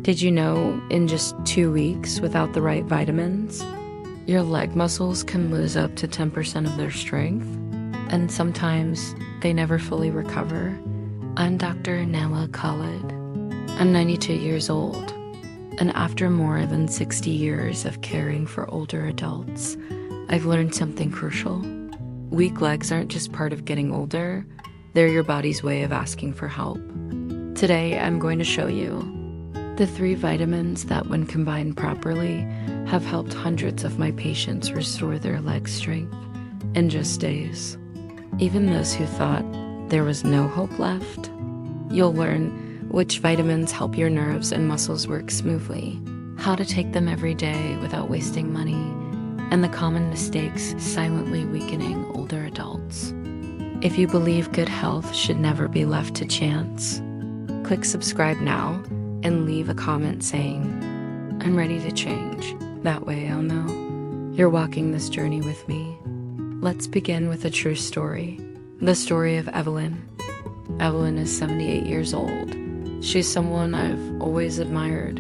Did you know in just 2 weeks without the right vitamins, your leg muscles can lose up to 10% of their strength? And sometimes they never fully recover. I'm Dr. Naila Khalid. I'm 92 years old, and after more than 60 years of caring for older adults, I've learned something crucial. Weak legs aren't just part of getting older, they're your body's way of asking for help. Today, I'm going to show you the 3 vitamins that, when combined properly, have helped hundreds of my patients restore their leg strength in just days. Even those who thought there was no hope left. You'll learn which vitamins help your nerves and muscles work smoothly, how to take them every day without wasting money, and the common mistakes silently weakening older adults. If you believe good health should never be left to chance, click subscribe now and leave a comment saying, "I'm ready to change." That way I'll know you're walking this journey with me. Let's begin with a true story. The story of Evelyn. Evelyn is 78 years old. She's someone I've always admired.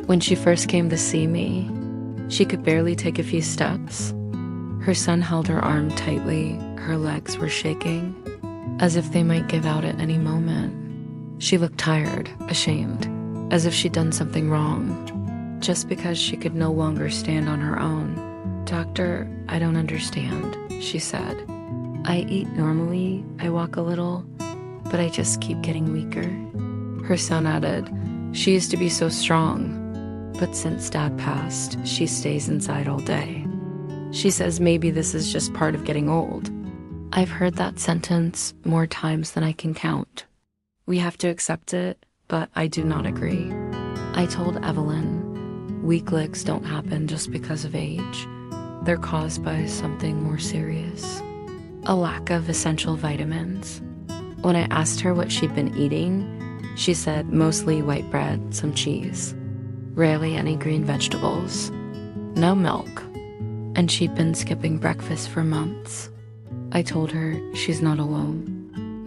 When she first came to see me, she could barely take a few steps. Her son held her arm tightly. Her legs were shaking, as if they might give out at any moment. She looked tired, ashamed, as if she'd done something wrong, just because she could no longer stand on her own. "Doctor, I don't understand," she said. "I eat normally, I walk a little, but I just keep getting weaker." Her son added, "She used to be so strong, but since Dad passed, she stays inside all day. She says maybe this is just part of getting old." I've heard that sentence more times than I can count. We have to accept it, but I do not agree. I told Evelyn, weak legs don't happen just because of age. They're caused by something more serious. A lack of essential vitamins. When I asked her what she'd been eating, she said mostly white bread, some cheese, rarely any green vegetables, no milk, and she'd been skipping breakfast for months. I told her she's not alone.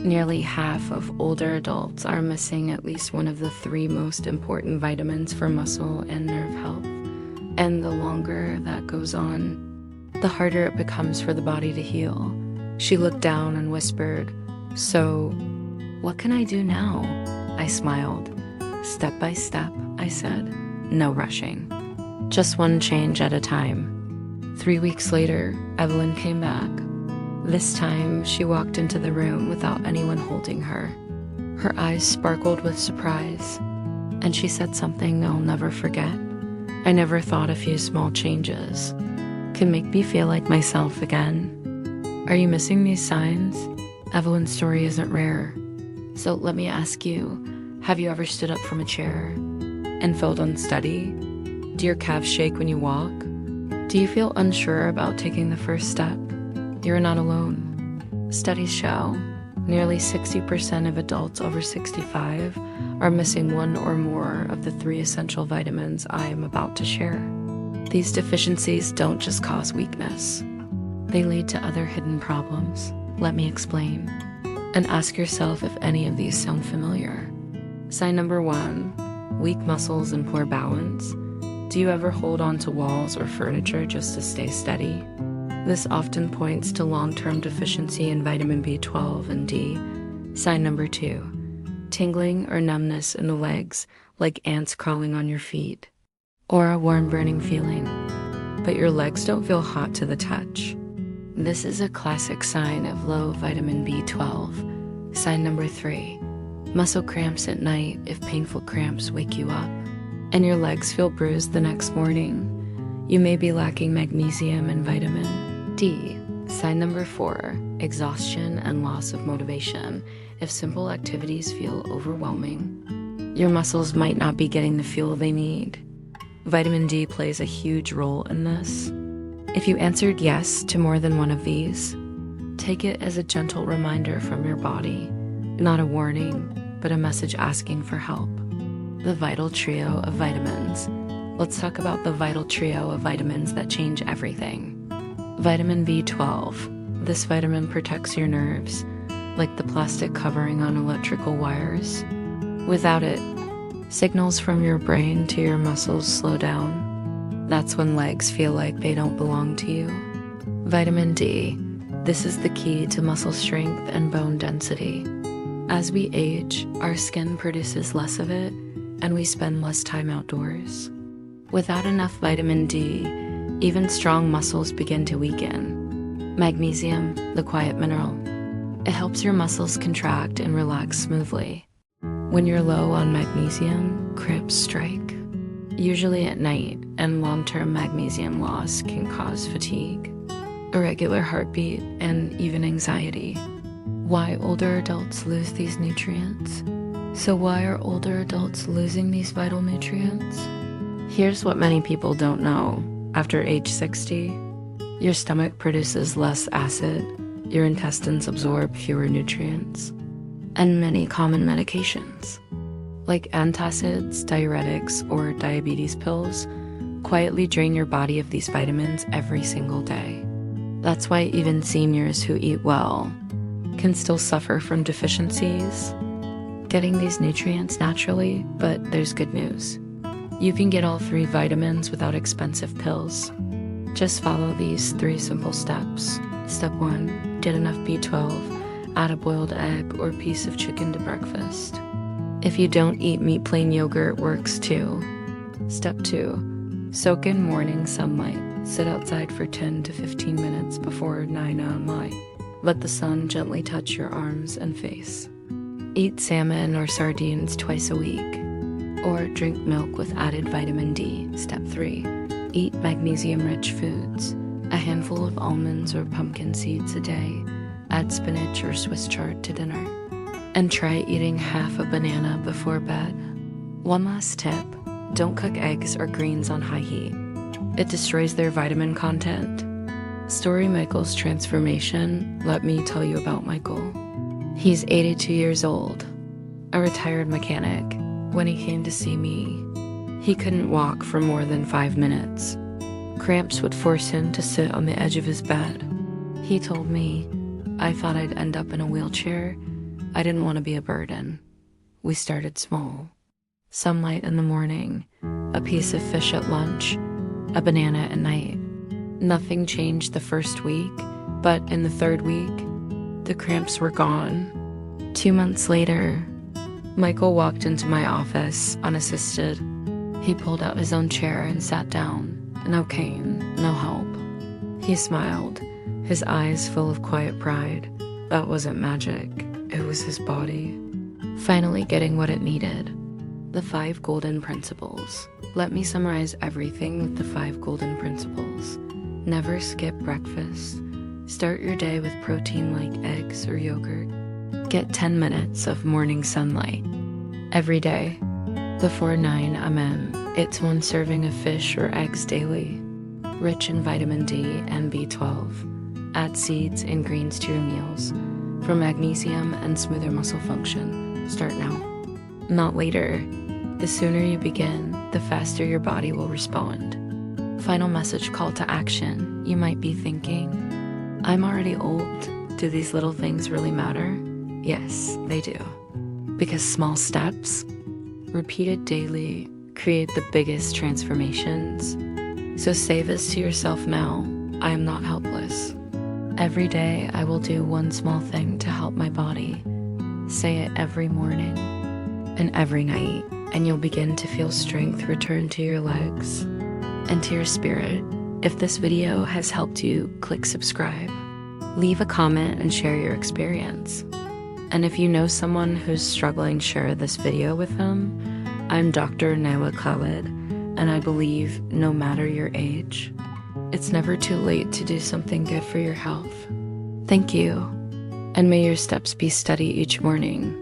Nearly half of older adults are missing at least one of the 3 most important vitamins for muscle and nerve health. And the longer that goes on, the harder it becomes for the body to heal. She looked down and whispered, "So, what can I do now?" I smiled. "Step by step," I said. "No rushing. Just one change at a time." 3 weeks later, Evelyn came back. This time, she walked into the room without anyone holding her. Her eyes sparkled with surprise, and she said something I'll never forget. "I never thought a few small changes could make me feel like myself again." Are you missing these signs? Evelyn's story isn't rare. So let me ask you, have you ever stood up from a chair and felt unsteady? Do your calves shake when you walk? Do you feel unsure about taking the first step? You're not alone. Studies show nearly 60% of adults over 65 are missing one or more of the 3 essential vitamins I am about to share. These deficiencies don't just cause weakness. They lead to other hidden problems. Let me explain. And ask yourself if any of these sound familiar. Sign number 1, weak muscles and poor balance. Do you ever hold on to walls or furniture just to stay steady? This often points to long-term deficiency in vitamin B12 and D. Sign number 2, tingling or numbness in the legs, like ants crawling on your feet, or a warm burning feeling, but your legs don't feel hot to the touch. This is a classic sign of low vitamin B12. Sign number 3, muscle cramps at night if painful cramps wake you up, and your legs feel bruised the next morning. You may be lacking magnesium and vitamin D. Sign number 4, exhaustion and loss of motivation if simple activities feel overwhelming. Your muscles might not be getting the fuel they need. Vitamin D plays a huge role in this. If you answered yes to more than one of these, take it as a gentle reminder from your body, not a warning, but a message asking for help. The vital trio of vitamins. Let's talk about the vital trio of vitamins that change everything. Vitamin B12. This vitamin protects your nerves, like the plastic covering on electrical wires. Without it, Signals from your brain to your muscles slow down. That's when legs feel like they don't belong to you. Vitamin D. This is the key to muscle strength and bone density. As we age, our skin produces less of it, and we spend less time outdoors. Without enough vitamin D, even strong muscles begin to weaken. Magnesium, the quiet mineral. It helps your muscles contract and relax smoothly. When you're low on magnesium, cramps strike, usually at night, and long-term magnesium loss can cause fatigue, irregular heartbeat, and even anxiety. Why older adults lose these nutrients? So why are older adults losing these vital nutrients? Here's what many people don't know. After age 60, your stomach produces less acid, your intestines absorb fewer nutrients, and many common medications, like antacids, diuretics, or diabetes pills, quietly drain your body of these vitamins every single day. That's why even seniors who eat well can still suffer from deficiencies. Getting these nutrients naturally, but there's good news. You can get all 3 vitamins without expensive pills. Just follow these 3 simple steps. Step 1, get enough B12. Add a boiled egg or piece of chicken to breakfast. If you don't eat meat, plain yogurt works too. Step 2, soak in morning sunlight. Sit outside for 10 to 15 minutes before 9 a.m. light. Let the sun gently touch your arms and face. Eat salmon or sardines twice a week. Or drink milk with added vitamin D. Step 3, eat magnesium-rich foods. A handful of almonds or pumpkin seeds a day. Add spinach or Swiss chard to dinner. And try eating half a banana before bed. One last tip, don't cook eggs or greens on high heat. It destroys their vitamin content. Story Michael's transformation. Let me tell you about Michael. He's 82 years old, a retired mechanic. When he came to see me, he couldn't walk for more than 5 minutes. Cramps would force him to sit on the edge of his bed. He told me, I thought I'd end up in a wheelchair. I didn't want to be a burden. We started small. Sunlight in the morning, a piece of fish at lunch, a banana at night. Nothing changed the first week, but in the 3rd week, the cramps were gone. 2 months later, Michael walked into my office unassisted. He pulled out his own chair and sat down. No cane, no help. He smiled, his eyes full of quiet pride. That wasn't magic, it was his body finally getting what it needed. The 5 golden principles. Let me summarize everything with the 5 golden principles. Never skip breakfast. Start your day with protein like eggs or yogurt. Get 10 minutes of morning sunlight every day. Before 9 a.m., it's 1 serving of fish or eggs daily, rich in vitamin D and B12. Add seeds and greens to your meals for magnesium and smoother muscle function. Start now, not later. The sooner you begin, the faster your body will respond. Final message, call to action. You might be thinking, I'm already old. Do these little things really matter? Yes, they do. Because small steps, repeated daily, create the biggest transformations. So say this to yourself now, I am not helpless. Every day I will do 1 small thing to help my body. Say it every morning and every night, and you'll begin to feel strength return to your legs and to your spirit. If this video has helped you, click subscribe. Leave a comment and share your experience. And if you know someone who's struggling, share this video with them. I'm Dr. Naila Khalid, and I believe no matter your age, it's never too late to do something good for your health. Thank you, and may your steps be steady each morning.